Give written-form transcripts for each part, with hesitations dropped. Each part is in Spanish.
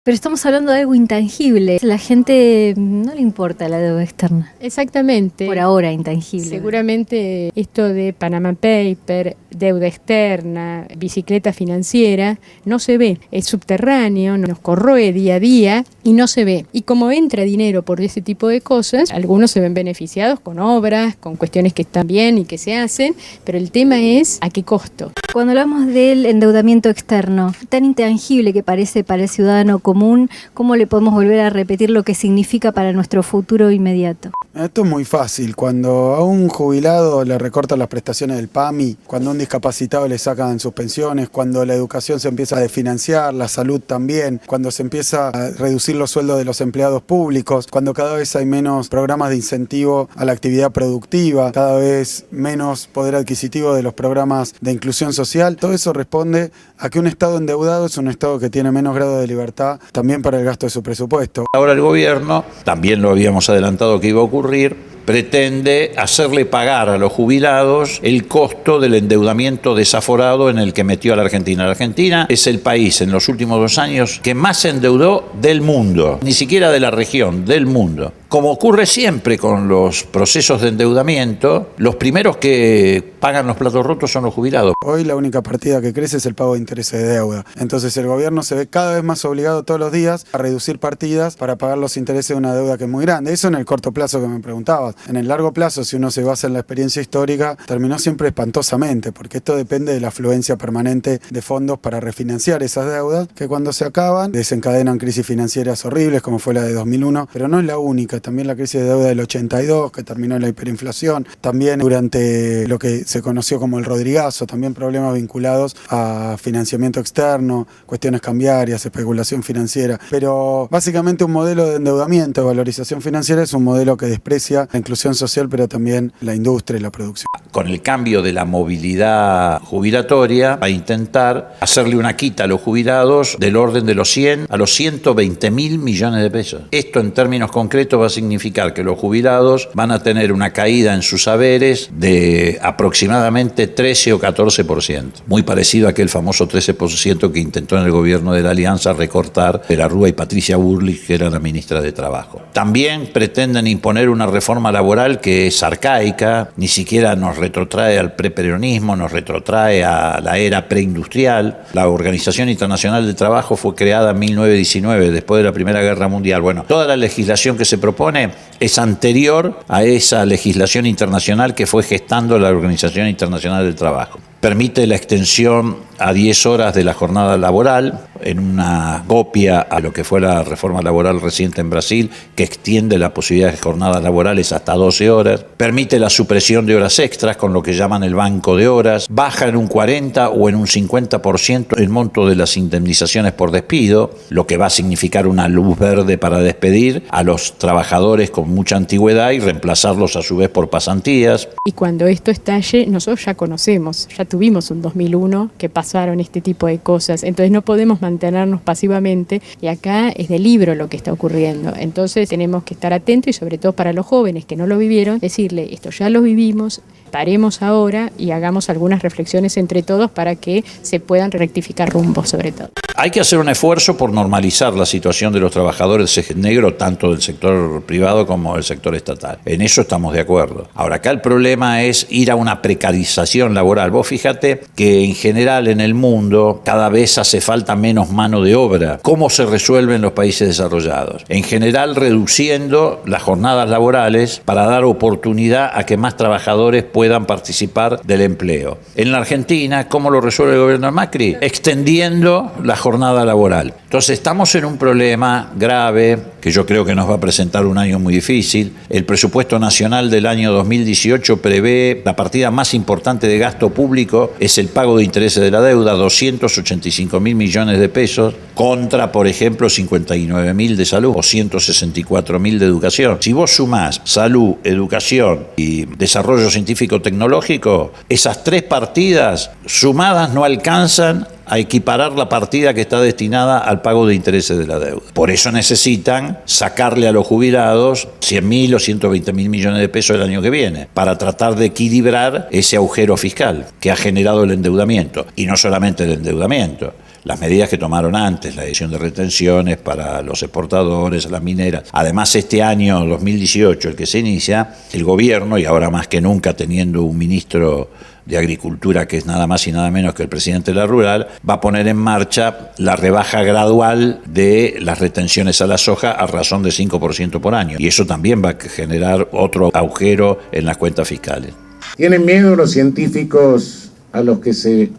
Pero estamos hablando de algo intangible. A la gente no le importa la deuda externa. Exactamente. Por ahora, intangible. Seguramente esto de Panama Paper, deuda externa, bicicleta financiera, no se ve. Es subterráneo, nos corroe día a día y no se ve. Y como entra dinero por ese tipo de cosas, algunos se ven beneficiados con obras, con cuestiones que están bien y que se hacen, pero el tema es ¿a qué costo? Cuando hablamos del endeudamiento externo, tan intangible que parece para el ciudadano común, ¿cómo le podemos volver a repetir lo que significa para nuestro futuro inmediato? Esto es muy fácil. Cuando a un jubilado le recortan las prestaciones del PAMI, cuando a un discapacitado le sacan sus pensiones, cuando la educación se empieza a desfinanciar, la salud también, cuando se empieza a reducir los sueldos de los empleados públicos, cuando cada vez hay menos programas de incentivo a la actividad productiva, cada vez menos poder adquisitivo de los programas de inclusión social, todo eso responde a que un Estado endeudado es un Estado que tiene menos grado de libertad también para el gasto de su presupuesto. Ahora el gobierno, también lo habíamos adelantado que iba a ocurrir, pretende hacerle pagar a los jubilados el costo del endeudamiento desaforado en el que metió a la Argentina. La Argentina es el país en los últimos 2 años que más se endeudó del mundo, ni siquiera de la región, del mundo. Como ocurre siempre con los procesos de endeudamiento, los primeros que pagan los platos rotos son los jubilados. Hoy la única partida que crece es el pago de intereses de deuda. Entonces el gobierno se ve cada vez más obligado todos los días a reducir partidas para pagar los intereses de una deuda que es muy grande. Eso en el corto plazo que me preguntabas. En el largo plazo, si uno se basa en la experiencia histórica, terminó siempre espantosamente, porque esto depende de la afluencia permanente de fondos para refinanciar esas deudas, que cuando se acaban desencadenan crisis financieras horribles, como fue la de 2001, pero no es la única. También la crisis de deuda del 82, que terminó en la hiperinflación, también durante lo que se conoció como el Rodrigazo, también problemas vinculados a financiamiento externo, cuestiones cambiarias, especulación financiera, pero básicamente un modelo de endeudamiento, de valorización financiera, es un modelo que desprecia la inclusión social, pero también la industria y la producción. Con el cambio de la movilidad jubilatoria, a intentar hacerle una quita a los jubilados del orden de los 100 a los 120.000 millones de pesos. Esto en términos concretos va a significar que los jubilados van a tener una caída en sus haberes de aproximadamente 13 o 14%. Muy parecido a aquel famoso 13% que intentó en el gobierno de la Alianza recortar de la Rúa y Patricia Bullrich, que era la ministra de Trabajo. También pretenden imponer una reforma laboral que es arcaica, ni siquiera nos retrotrae al preperonismo, nos retrotrae a la era preindustrial. La Organización Internacional del Trabajo fue creada en 1919, después de la Primera Guerra Mundial. Bueno, toda la legislación que se propone es anterior a esa legislación internacional que fue gestando la Organización Internacional del Trabajo. Permite la extensión a 10 horas de la jornada laboral, en una copia a lo que fue la reforma laboral reciente en Brasil, que extiende la posibilidad de jornadas laborales hasta 12 horas. Permite la supresión de horas extras con lo que llaman el banco de horas. Baja en un 40 o en un 50% el monto de las indemnizaciones por despido, lo que va a significar una luz verde para despedir a los trabajadores con mucha antigüedad y reemplazarlos a su vez por pasantías. Y cuando esto estalle, nosotros ya conocemos, ya tuvimos un 2001 que pasaron este tipo de cosas, entonces no podemos mantenernos pasivamente y acá es de libro lo que está ocurriendo, entonces tenemos que estar atentos y sobre todo para los jóvenes que no lo vivieron, decirle esto ya lo vivimos, paremos ahora y hagamos algunas reflexiones entre todos para que se puedan rectificar rumbos sobre todo. Hay que hacer un esfuerzo por normalizar la situación de los trabajadores negros, tanto del sector privado como del sector estatal. En eso estamos de acuerdo. Ahora, acá el problema es ir a una precarización laboral. Vos fíjate que en general en el mundo cada vez hace falta menos mano de obra. ¿Cómo se resuelve en los países desarrollados? En general reduciendo las jornadas laborales para dar oportunidad a que más trabajadores puedan participar del empleo. En la Argentina, ¿cómo lo resuelve el gobierno de Macri? Extendiendo la jornada laboral. Entonces estamos en un problema grave que yo creo que nos va a presentar un año muy difícil. El presupuesto nacional del año 2018 prevé la partida más importante de gasto público es el pago de intereses de la deuda, 285.000 millones de pesos, contra, por ejemplo, 59.000 de salud o 164.000 de educación. Si vos sumás salud, educación y desarrollo científico-tecnológico, esas 3 partidas sumadas no alcanzan a equiparar la partida que está destinada al pago de intereses de la deuda. Por eso necesitan sacarle a los jubilados 100.000 o 120.000 millones de pesos el año que viene, para tratar de equilibrar ese agujero fiscal que ha generado el endeudamiento. Y no solamente el endeudamiento, las medidas que tomaron antes, la edición de retenciones para los exportadores, las mineras. Además, este año 2018, el que se inicia, el gobierno, y ahora más que nunca teniendo un ministro de Agricultura que es nada más y nada menos que el presidente de la Rural, va a poner en marcha la rebaja gradual de las retenciones a la soja a razón de 5% por año. Y eso también va a generar otro agujero en las cuentas fiscales. ¿Tienen miedo los científicos a los que se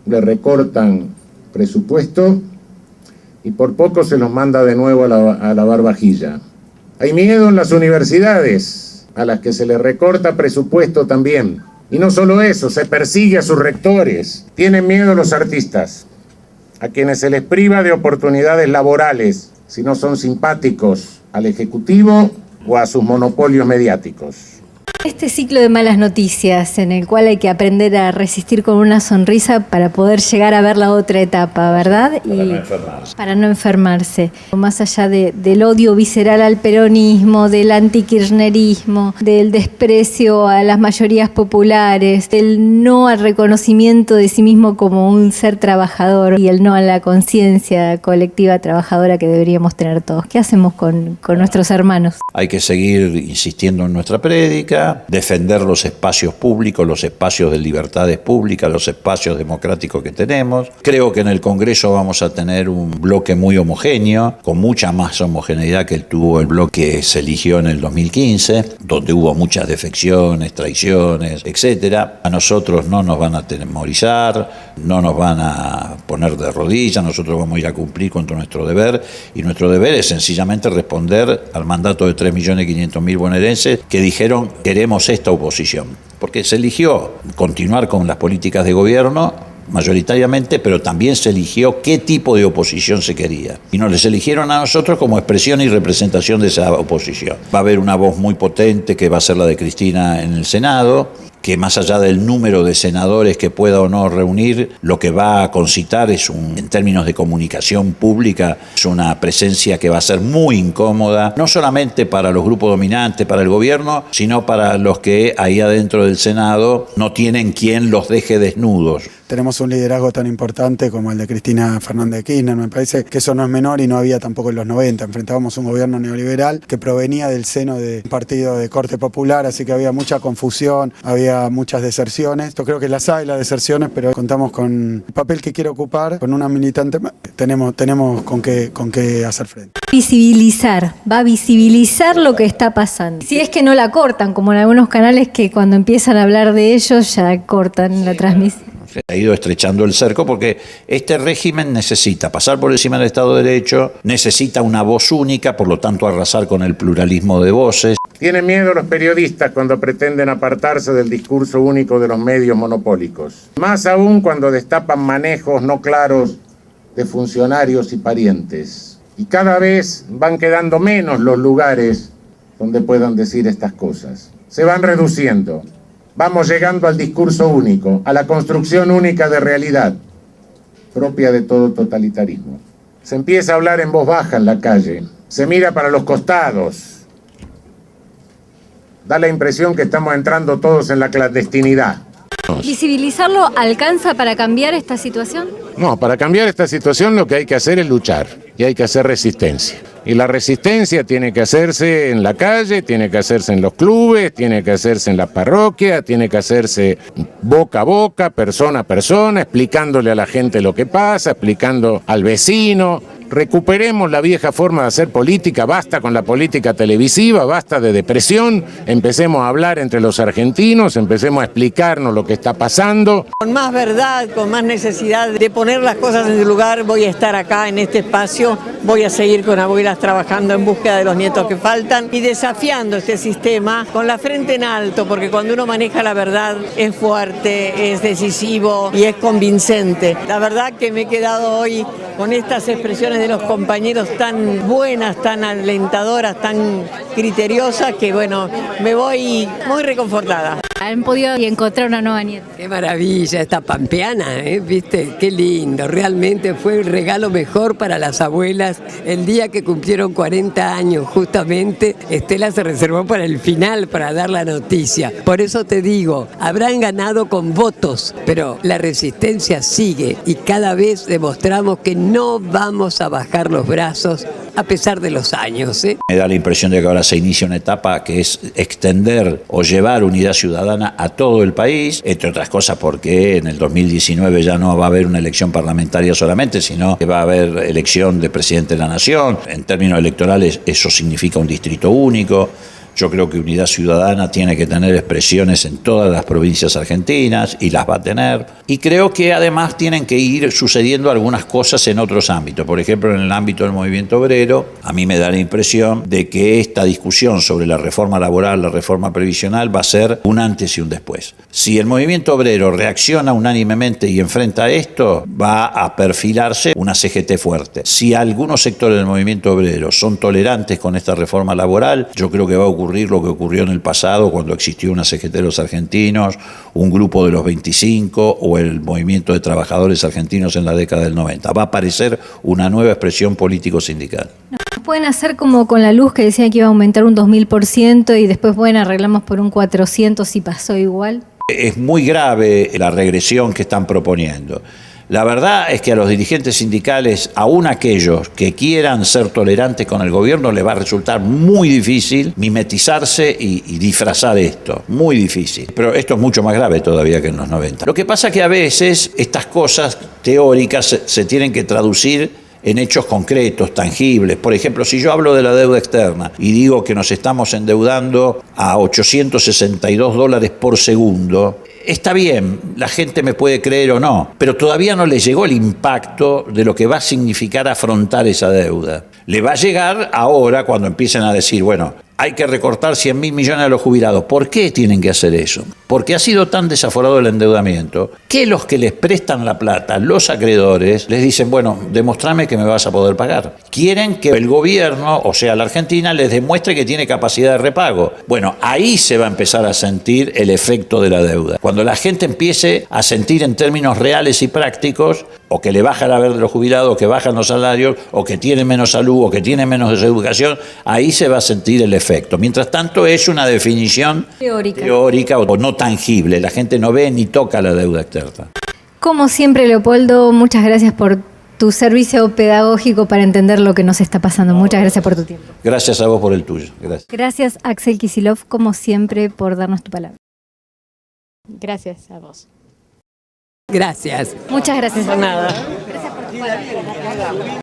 le recortan presupuesto y por poco se los manda de nuevo a lavar vajilla? Hay miedo en las universidades a las que se les recorta presupuesto también. Y no solo eso, se persigue a sus rectores. Tienen miedo los artistas, a quienes se les priva de oportunidades laborales si no son simpáticos al Ejecutivo o a sus monopolios mediáticos. Este ciclo de malas noticias en el cual hay que aprender a resistir con una sonrisa para poder llegar a ver la otra etapa, ¿verdad? Para no enfermarse. Más allá del odio visceral al peronismo, del antikirchnerismo, del desprecio a las mayorías populares, del no al reconocimiento de sí mismo como un ser trabajador y el no a la conciencia colectiva trabajadora que deberíamos tener todos. ¿Qué hacemos con nuestros hermanos? Hay que seguir insistiendo en nuestra prédica, defender los espacios públicos, los espacios de libertades públicas, los espacios democráticos que tenemos. Creo que en el Congreso vamos a tener un bloque muy homogéneo, con mucha más homogeneidad que tuvo el bloque que se eligió en el 2015, donde hubo muchas defecciones, traiciones, etcétera. A nosotros no nos van a atemorizar, no nos van a poner de rodillas, nosotros vamos a ir a cumplir con nuestro deber, y nuestro deber es sencillamente responder al mandato de 3.500.000 bonaerenses que dijeron queremos esta oposición, porque se eligió continuar con las políticas de gobierno mayoritariamente, pero también se eligió qué tipo de oposición se quería. Y nos les eligieron a nosotros como expresión y representación de esa oposición. Va a haber una voz muy potente que va a ser la de Cristina en el Senado, que más allá del número de senadores que pueda o no reunir, lo que va a concitar es en términos de comunicación pública, es una presencia que va a ser muy incómoda, no solamente para los grupos dominantes, para el gobierno, sino para los que ahí adentro del Senado no tienen quien los deje desnudos. Tenemos un liderazgo tan importante como el de Cristina Fernández de Kirchner. Me parece que eso no es menor y no había tampoco en los 90. Enfrentábamos un gobierno neoliberal que provenía del seno de un partido de corte popular, así que había mucha confusión, había muchas deserciones. Yo creo que las hay, las deserciones, pero contamos con el papel que quiere ocupar, con una militante más. Tenemos con qué hacer frente. Va a visibilizar lo que está pasando. Si es que no la cortan, como en algunos canales que cuando empiezan a hablar de ellos ya cortan la transmisión. Se ha ido estrechando el cerco porque este régimen necesita pasar por encima del Estado de Derecho, necesita una voz única, por lo tanto arrasar con el pluralismo de voces. Tienen miedo los periodistas cuando pretenden apartarse del discurso único de los medios monopólicos. Más aún cuando destapan manejos no claros de funcionarios y parientes. Y cada vez van quedando menos los lugares donde puedan decir estas cosas. Se van reduciendo. Vamos llegando al discurso único, a la construcción única de realidad, propia de todo totalitarismo. Se empieza a hablar en voz baja en la calle, se mira para los costados. Da la impresión que estamos entrando todos en la clandestinidad. ¿Visibilizarlo alcanza para cambiar esta situación? No, para cambiar esta situación lo que hay que hacer es luchar y hay que hacer resistencia. Y la resistencia tiene que hacerse en la calle, tiene que hacerse en los clubes, tiene que hacerse en la parroquia, tiene que hacerse boca a boca, persona a persona, explicándole a la gente lo que pasa, explicando al vecino. Recuperemos la vieja forma de hacer política, basta con la política televisiva, basta de depresión, empecemos a hablar entre los argentinos, empecemos a explicarnos lo que está pasando. Con más verdad, con más necesidad de poner las cosas en su lugar, voy a estar acá en este espacio, voy a seguir con abuelas trabajando en búsqueda de los nietos que faltan y desafiando este sistema con la frente en alto, porque cuando uno maneja la verdad es fuerte, es decisivo y es convincente. La verdad que me he quedado hoy con estas expresiones de los compañeros tan buenas, tan alentadoras, tan criteriosas, que bueno, me voy muy reconfortada. Han podido encontrar una nueva nieta. Qué maravilla esta pampeana, ¿viste? Qué lindo. Realmente fue el regalo mejor para las abuelas. El día que cumplieron 40 años, justamente, Estela se reservó para el final, para dar la noticia. Por eso te digo, habrán ganado con votos, pero la resistencia sigue y cada vez demostramos que no vamos a bajar los brazos a pesar de los años. Me da la impresión de que ahora se inicia una etapa que es extender o llevar unidad ciudadana a todo el país, entre otras cosas porque en el 2019 ya no va a haber una elección parlamentaria solamente, sino que va a haber elección de presidente de la Nación. En términos electorales eso significa un distrito único. Yo creo que Unidad Ciudadana tiene que tener expresiones en todas las provincias argentinas y las va a tener. Y creo que además tienen que ir sucediendo algunas cosas en otros ámbitos. Por ejemplo, en el ámbito del movimiento obrero, a mí me da la impresión de que esta discusión sobre la reforma laboral, la reforma previsional, va a ser un antes y un después. Si el movimiento obrero reacciona unánimemente y enfrenta esto, va a perfilarse una CGT fuerte. Si algunos sectores del movimiento obrero son tolerantes con esta reforma laboral, yo creo que va a ocurrir lo que ocurrió en el pasado cuando existió una CGT de los argentinos, un grupo de los 25 o el movimiento de trabajadores argentinos en la década del 90. Va a aparecer una nueva expresión político-sindical. Pueden hacer como con la luz que decían que iba a aumentar un 2000% y después, bueno, arreglamos por un 400% y pasó igual. Es muy grave la regresión que están proponiendo. La verdad es que a los dirigentes sindicales, aún aquellos que quieran ser tolerantes con el gobierno, les va a resultar muy difícil mimetizarse y disfrazar esto. Muy difícil. Pero esto es mucho más grave todavía que en los 90. Lo que pasa es que a veces estas cosas teóricas se tienen que traducir en hechos concretos, tangibles. Por ejemplo, si yo hablo de la deuda externa y digo que nos estamos endeudando a $862 por segundo, está bien, la gente me puede creer o no, pero todavía no le llegó el impacto de lo que va a significar afrontar esa deuda. Le va a llegar ahora cuando empiecen a decir, bueno, hay que recortar 100.000 millones a los jubilados. ¿Por qué tienen que hacer eso? Porque ha sido tan desaforado el endeudamiento que los que les prestan la plata, los acreedores, les dicen, bueno, demostrame que me vas a poder pagar. Quieren que el gobierno, o sea, la Argentina, les demuestre que tiene capacidad de repago. Bueno, ahí se va a empezar a sentir el efecto de la deuda. Cuando la gente empiece a sentir en términos reales y prácticos, o que le baja la verde de los jubilados, o que bajan los salarios, o que tienen menos salud, o que tienen menos educación, ahí se va a sentir el efecto. Mientras tanto, es una definición teórica o no tangible. La gente no ve ni toca la deuda externa. Como siempre, Leopoldo, muchas gracias por tu servicio pedagógico para entender lo que nos está pasando. Muchas gracias por tu tiempo. Gracias a vos por el tuyo. Gracias. Gracias, Axel Kicillof, como siempre, por darnos tu palabra. Gracias a vos. Gracias. Muchas gracias. Nada. Gracias por tu palabra.